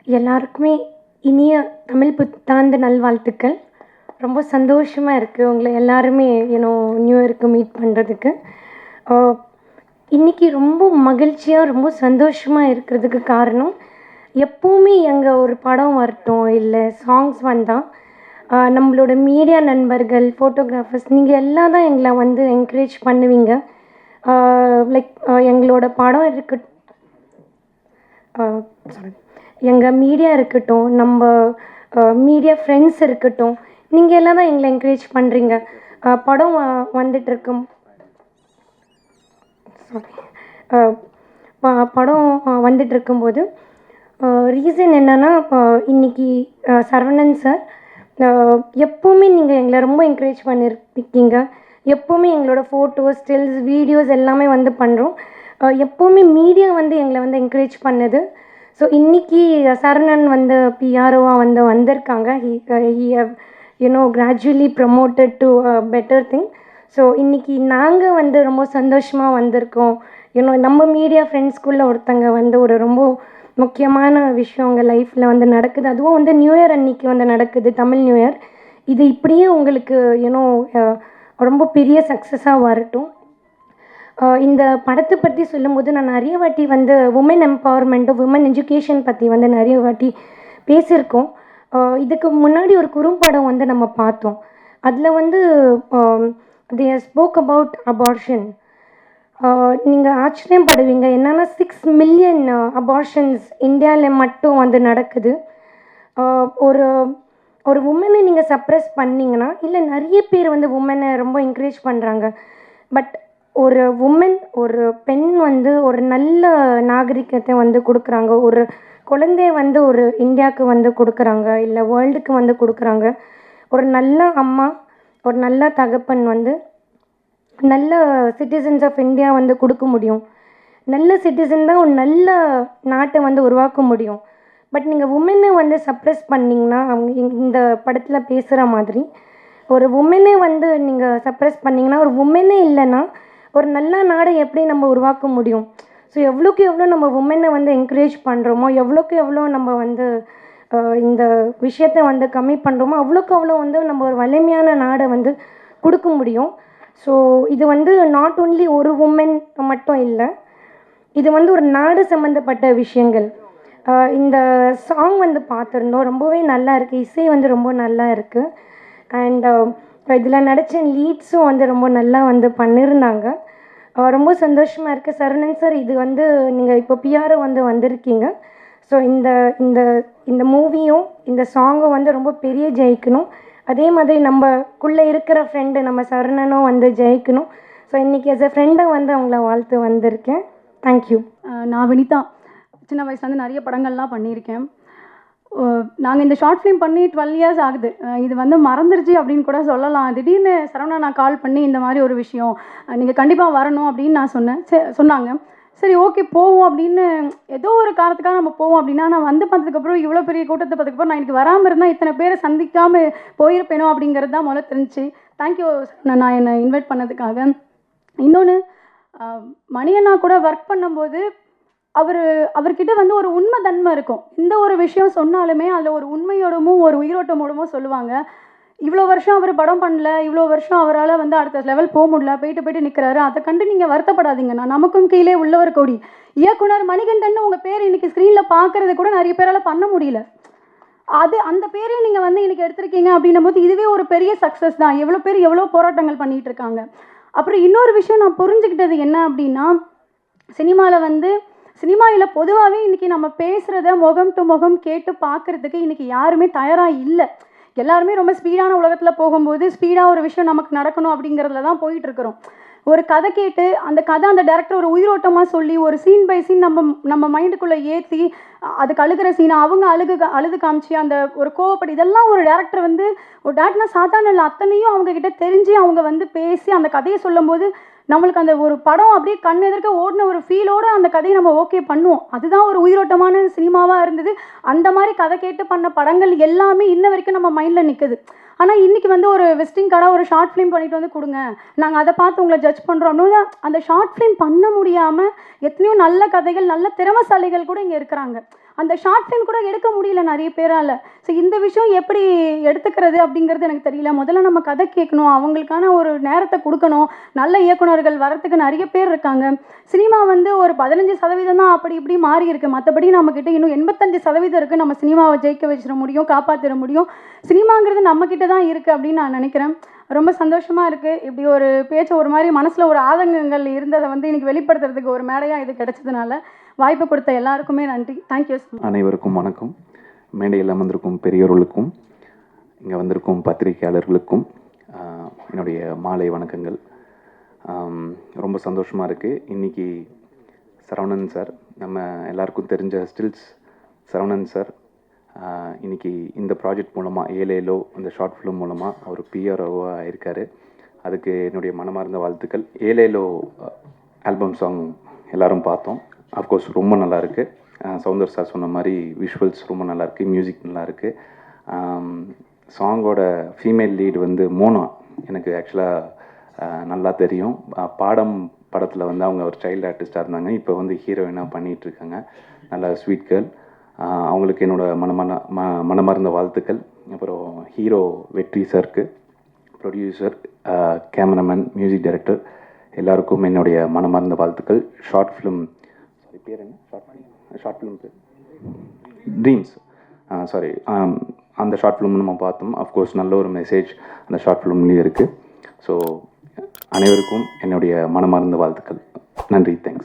எல்லாருக்குமே இனிய தமிழ் புத்தாண்டு நல்வாழ்த்துக்கள். ரொம்ப சந்தோஷமாக இருக்குது உங்களை எல்லாருமே நியூ இயருக்கு மீட் பண்ணுறதுக்கு. இன்றைக்கி ரொம்ப மகிழ்ச்சியாக ரொம்ப சந்தோஷமாக இருக்கிறதுக்கு காரணம், எப்போவுமே எங்கள் ஒரு படம் வரட்டும் இல்லை சாங்ஸ் வந்தால் நம்மளோட மீடியா நண்பர்கள், ஃபோட்டோகிராஃபர்ஸ் நீங்கள் எல்லாம் தான் எங்களை வந்து என்கரேஜ் பண்ணுவீங்க. லைக் எங்களோட படம் சாரி எங்கள் மீடியா இருக்கட்டும், நம்ம மீடியா ஃப்ரெண்ட்ஸ் இருக்கட்டும், நீங்கள் எல்லாம் தான் எங்களை என்கரேஜ் பண்ணுறீங்க. படம் வந்துட்டுருக்கும் படம் வந்துட்டு இருக்கும்போது ரீசன் என்னென்னா, இன்றைக்கி சரவணன் சார் எப்போவுமே நீங்கள் எங்களை ரொம்ப என்கரேஜ் பண்ணியிருக்கீங்க. எப்போவுமே எங்களோட ஃபோட்டோஸ், ஸ்டில்ஸ், வீடியோஸ் எல்லாமே வந்து பண்ணுறோம். எப்போவுமே மீடியா வந்து எங்களை வந்து என்கரேஜ் பண்ணுது. ஸோ இன்றைக்கி சரவணன் வந்து பிஆர்ஓவாக வந்து வந்திருக்காங்க. He have gradually promoted to better thing. So இன்றைக்கி நாங்கள் வந்து ரொம்ப சந்தோஷமாக வந்திருக்கோம். நம்ம மீடியா ஃப்ரெண்ட்ஸ்குள்ளே ஒருத்தங்க வந்து ஒரு ரொம்ப முக்கியமான விஷயம் உங்கள் லைஃப்பில் வந்து நடக்குது. அதுவும் வந்து நியூ இயர் அன்றைக்கி வந்து நடக்குது, தமிழ் நியூ இயர். இது இப்படியே உங்களுக்கு ரொம்ப பெரிய சக்ஸஸாக வரட்டும். இந்த படத்தை பற்றி சொல்லும்போது நான் நிறைய வாட்டி வந்து உமன் எம்பவர்மெண்ட்டு, உமன் எஜுகேஷன் பற்றி வந்து நிறைய வாட்டி பேசியிருக்கோம். இதுக்கு முன்னாடி ஒரு குறும்படம் வந்து நம்ம பார்த்தோம். அதில் வந்து தே ஸ்போக் அபவுட் அபார்ஷன். நீங்கள் ஆச்சரியப்படுவீங்க, என்னென்னா 6 மில்லியன் அபார்ஷன்ஸ் இந்தியாவில் மட்டும் வந்து நடக்குது. ஒரு ஒரு உமனை நீங்கள் சப்ரெஸ் பண்ணிங்கன்னா, இல்லை நிறைய பேர் வந்து உமனை ரொம்ப என்கரேஜ் பண்ணுறாங்க. பட் ஒரு உமன், ஒரு பெண் வந்து ஒரு நல்ல நாகரிகத்தை வந்து கொடுக்குறாங்க. ஒரு குழந்தைய வந்து ஒரு இந்தியாவுக்கு வந்து கொடுக்குறாங்க, இல்லை வேர்ல்டுக்கு வந்து கொடுக்குறாங்க. ஒரு நல்ல அம்மா, ஒரு நல்ல தகப்பன் வந்து நல்ல சிட்டிசன்ஸ் ஆஃப் இந்தியா வந்து கொடுக்க முடியும். நல்ல சிட்டிசன் தான் ஒரு நல்ல நாட்டை வந்து உருவாக்க முடியும். பட் நீங்கள் உமனை வந்து சப்ரெஸ் பண்ணிங்கன்னா, அவங்க இந்த படத்தில் பேசுகிற மாதிரி ஒரு உமனை வந்து நீங்கள் சப்ரெஸ் பண்ணிங்கன்னா, ஒரு உமனே இல்லைன்னா ஒரு நல்ல நாடை எப்படி நம்ம உருவாக்க முடியும்? ஸோ எவ்வளோக்கு எவ்வளோ நம்ம உமனை வந்து என்கரேஜ் பண்ணுறோமோ, எவ்வளோக்கு எவ்வளோ நம்ம வந்து இந்த விஷயத்தை வந்து கம்மி பண்ணுறோமோ, அவ்வளோக்கு அவ்வளோ வந்து நம்ம ஒரு வலிமையான நாடை வந்து கொடுக்க முடியும். ஸோ இது வந்து நாட் ஓன்லி ஒரு உமன் மட்டும் இல்லை, இது வந்து ஒரு நாடு சம்மந்தப்பட்ட விஷயங்கள். இந்த சாங் வந்து பார்த்துருந்தோம், ரொம்பவே நல்லா இருக்குது. இசை வந்து ரொம்ப நல்லா இருக்குது. அண்ட் இதில் நடித்த லீட்ஸும் வந்து ரொம்ப நல்லா வந்து பண்ணியிருந்தாங்க. ரொம்ப சந்தோஷமாக இருக்குது. சரவணன் சார், இது வந்து நீங்கள் இப்போ பிஆர்ஓ வந்து வந்திருக்கீங்க. ஸோ இந்த இந்த இந்த மூவியும் இந்த சாங்கும் வந்து ரொம்ப பெரிய ஜெயிக்கணும். அதே மாதிரி நம்மக்குள்ளே இருக்கிற ஃப்ரெண்டு நம்ம சரவணனும் வந்து ஜெயிக்கணும். ஸோ இன்றைக்கி as a ஃப்ரெண்டாக வந்து அவங்கள வாழ்த்து வந்திருக்கேன். தேங்க்யூ. நான் வினிதா. சின்ன வயசுலேருந்து நிறைய படங்கள்லாம் பண்ணியிருக்கேன். நாங்கள் இந்த ஷார்ட் ஃபிலிம் பண்ணி 12 இயர்ஸ் ஆகுது. இது வந்து மறந்துருச்சு அப்படின்னு கூட சொல்லலாம். திடீர்னு சரவணா நான் கால் பண்ணி இந்த மாதிரி ஒரு விஷயம் நீங்கள் கண்டிப்பாக வரணும் அப்படின்னு நான் சொன்னேன். சொன்னாங்க. சரி ஓகே போவோம் அப்படின்னு, ஏதோ ஒரு காரணத்துக்காக நம்ம போவோம் அப்படின்னா, நான் வந்து பார்த்ததுக்கப்புறம் இவ்வளோ பெரிய கூட்டத்தை பார்த்ததுக்கப்புறம் நான் எனக்கு வராமல் இருந்தால் இத்தனை பேரை சந்திக்காமல் போயிருப்பேனோ அப்படிங்கிறது தான் முதல்ல தெரிஞ்சிச்சு. தேங்க்யூ நான் என்னை இன்வைட் பண்ணதுக்காக. இன்னொன்று, மணியண்ணா கூட ஒர்க் பண்ணும்போது அவர்கிட்ட வந்து ஒரு உண்மை தன்மை இருக்கும். இந்த ஒரு விஷயம் சொன்னாலுமே அதில் ஒரு உண்மையோடமும் ஒரு உயிரோட்டமோடமும் சொல்லுவாங்க. இவ்வளோ வருஷம் அவர் படம் பண்ணல, இவ்வளோ வருஷம் அவரால் வந்து அடுத்த லெவல் போக முடியல, போயிட்டு நிற்கிறாரு. அதை கண்டு நீங்கள் வருத்தப்படாதீங்கண்ணா. நமக்கும் கீழே உள்ளவர் கோடி. இயக்குனர் மணிகண்டன் உங்கள் பேர் இன்றைக்கி ஸ்க்ரீனில் பார்க்குறது கூட நிறைய பேரால் பண்ண முடியல. அந்த பேரையும் நீங்கள் வந்து இன்றைக்கி எடுத்திருக்கீங்க அப்படின்னும் போது இதுவே ஒரு பெரிய சக்ஸஸ் தான். எவ்வளோ பேர் எவ்வளோ போராட்டங்கள் பண்ணிகிட்டு இருக்காங்க. அப்புறம் இன்னொரு விஷயம் நான் புரிஞ்சுக்கிட்டது என்ன அப்படின்னா, சினிமாவில் பொதுவாகவே இன்றைக்கி நம்ம பேசுகிறத முகம் டு முகம் கேட்டு பார்க்குறதுக்கு இன்றைக்கி யாருமே தயாராக இல்லை. எல்லாருமே ரொம்ப ஸ்பீடான உலகத்தில் போகும்போது ஸ்பீடாக ஒரு விஷயம் நமக்கு நடக்கணும் அப்படிங்கிறதுல தான் போயிட்டுருக்குறோம். ஒரு கதை கேட்டு அந்த கதை அந்த டேரக்டர் ஒரு உயிரோட்டமாக சொல்லி ஒரு சீன் பை சீன் நம்ம மைண்டுக்குள்ளே ஏற்றி அதுக்கு அழுகிற சீனை அவங்க அழுது காமிச்சு அந்த ஒரு கோவப்படி இதெல்லாம் ஒரு டேரக்டர் வந்து ஒரு டேரக்டர்னா சாதாரண இல்லை, அத்தனையும் அவங்கக்கிட்ட தெரிஞ்சு அவங்க வந்து பேசி அந்த கதையை சொல்லும் போது நம்மளுக்கு அந்த ஒரு படம் அப்படியே கண் எதிர்க்க ஓடின ஒரு ஃபீலோடு அந்த கதையை நம்ம ஓகே பண்ணுவோம். அதுதான் ஒரு உயிரோட்டமான சினிமாவாக இருந்தது. அந்த மாதிரி கதை கேட்டு பண்ண படங்கள் எல்லாமே இன்ன வரைக்கும் நம்ம மைண்டில் நிற்குது. ஆனால் இன்றைக்கி வந்து ஒரு விசிட்டிங் கார்டாக ஒரு ஷார்ட் ஃபிலிம் பண்ணிட்டு வந்து கொடுங்க, நாங்கள் அதை பார்த்து உங்களை ஜட்ஜ் பண்ணுறோம் அப்படின்னு அந்த ஷார்ட் ஃபிலிம் பண்ண முடியாமல் எத்தனையோ நல்ல கதைகள் நல்ல திறமைசாலிகள் கூட இங்கே இருக்கிறாங்க. அந்த ஷார்ட் ஃபிலிம் கூட எடுக்க முடியல நிறைய பேரால். ஸோ இந்த விஷயம் எப்படி எடுத்துக்கிறது அப்படிங்கிறது எனக்கு தெரியல. முதல்ல நம்ம கதை கேட்கணும், அவங்களுக்கான ஒரு நேரத்தை கொடுக்கணும். நல்ல இயக்குனர்கள் வரத்துக்கு நிறைய பேர் இருக்காங்க. சினிமா வந்து ஒரு 15% தான் அப்படி இப்படி மாறி இருக்கு. மற்றபடி நம்மக்கிட்ட இன்னும் 85% இருக்குது. நம்ம சினிமாவை ஜெயிக்க வச்சிட முடியும், காப்பாற்றிட முடியும். சினிமாங்கிறது நம்மக்கிட்ட தான் இருக்குது அப்படின்னு நான் நினைக்கிறேன். ரொம்ப சந்தோஷமாக இருக்குது. இப்படி ஒரு பேச்சு ஒரு மாதிரி மனசில் ஒரு ஆதங்கங்கள் இருந்ததை வந்து இன்னைக்கு வெளிப்படுத்துறதுக்கு ஒரு மேடையாக இது கிடைச்சதுனால வாய்ப்பு கொடுத்த எல்லாருக்குமே நன்றி. தேங்க்யூ. அனைவருக்கும் வணக்கம். மேடையில் அமர்ந்திருக்கும் பெரியோர்களுக்கும் இங்கே வந்திருக்கும் பத்திரிகையாளர்களுக்கும் என்னுடைய மாலை வணக்கங்கள். ரொம்ப சந்தோஷமாக இருக்குது. இன்றைக்கி சரவணன் சார், நம்ம எல்லாருக்கும் தெரிஞ்ச ஸ்டில்ஸ் சரவணன் சார், இன்றைக்கி இந்த ப்ராஜெக்ட் மூலமாக ஏலேலோ இந்த ஷார்ட் ஃபிலிம் மூலமாக அவர் பிஆர்ஓவாக இருக்கார். அதுக்கு என்னுடைய மனமார்ந்த வாழ்த்துக்கள். ஏலேலோ ஆல்பம் சாங் எல்லோரும் பார்த்தோம். அஃப்கோர்ஸ் ரொம்ப நல்லாயிருக்கு. சௌந்தர் சார் சொன்ன மாதிரி விஷுவல்ஸ் ரொம்ப நல்லாயிருக்கு, மியூசிக் நல்லாயிருக்கு. சாங்கோட ஃபீமேல் லீடு வந்து மோனா, எனக்கு ஆக்சுவலாக நல்லா தெரியும். பாடம் படத்தில் வந்து அவங்க ஒரு சைல்டு ஆர்டிஸ்டாக இருந்தாங்க, இப்போ வந்து ஹீரோயினாக பண்ணிகிட்ருக்காங்க. நல்லா ஸ்வீட் கேர்ள். அவங்களுக்கு என்னோட மனமார்ந்த வாழ்த்துக்கள். அப்புறம் ஹீரோ வெற்றி சாருக்கு, ப்ரொடியூசர், கேமராமேன், மியூசிக் டைரக்டர் எல்லாருக்கும் என்னுடைய மனமார்ந்த வாழ்த்துக்கள். ஷார்ட் ஃபிலிம் பேர் என்ன? ஷார்ட் ஃபிலிம் பேர் ட்ரீம்ஸ். அந்த ஷார்ட் ஃபிலிம் நம்ம பார்த்தோம். அஃப்கோர்ஸ் நல்ல ஒரு மெசேஜ் அந்த ஷார்ட் ஃபிலிம்லேயும் இருக்குது. ஸோ அனைவருக்கும் என்னுடைய மனமார்ந்த வாழ்த்துக்கள். நன்றி. தேங்க்ஸ்.